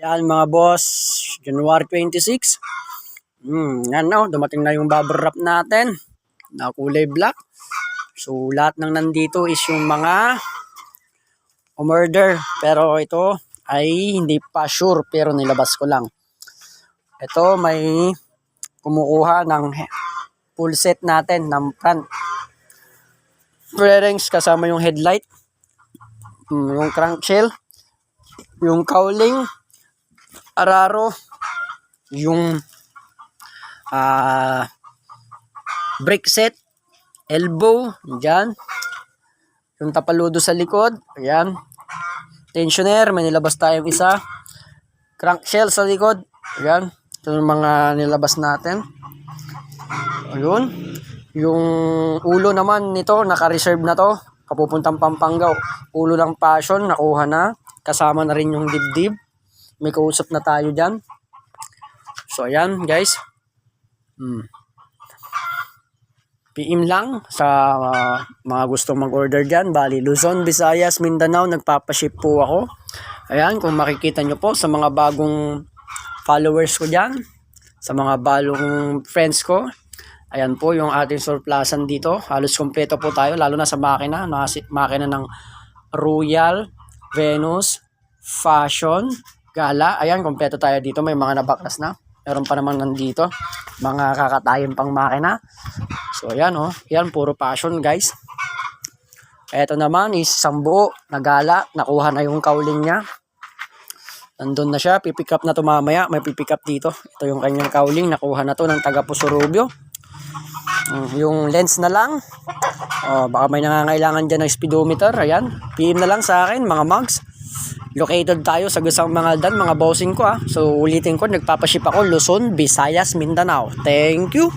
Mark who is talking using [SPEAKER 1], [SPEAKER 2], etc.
[SPEAKER 1] Yan mga boss, January 26. Yan no, dumating na yung bubble wrap natin na kulay black. So lahat ng nandito is yung mga umorder. Pero ito ay hindi pa sure pero nilabas ko lang. Ito may kumukuha ng full set natin ng front fairings kasama yung headlight, yung crankshell, yung cowling, araro, yung brake set, elbow, dyan, yung tapaludo sa likod, ayan, tensioner, may nilabas tayong isa, crankshell sa likod, ayan, ito yung mga nilabas natin, ayun, yung ulo naman nito, naka-reserve na to, kapupuntang Pampanga, ulo ng Passion, nakuha na, kasama na rin yung dibdib, may kausap na tayo dyan. So ayan guys, PM lang sa mga gustong mag-order dyan. Bali Luzon, Visayas, Mindanao, nagpapaship po ako. Ayan, kung makikita nyo po sa mga bagong followers ko dyan, sa mga bagong friends ko, ayan po yung ating surplusan dito. Halos kompleto po tayo, lalo na sa makina. Makina ng Royal, Venus, Fashion, Gala. Ayan, kompleto tayo dito. May mga nabaklas na. Meron pa naman nandito. Mga kakatayin pang makina. So, ayan oh. Ayan, puro Passion guys. Ito naman is isang buo na Gala. Nakuha na yung cowling niya. Nandun na siya. Pipick up na to mamaya. May pipick up dito. Ito yung kanyang cowling. Nakuha na to ng taga Pusurubio. Yung lens na lang. Baka may nangangailangan dyan ng speedometer. Ayan. PM na lang sa akin mga mugs. Located tayo sa Gusang Mangaldan, mga bossing ko. So ulitin ko, nagpapaship ako Luzon, Visayas, Mindanao. Thank you.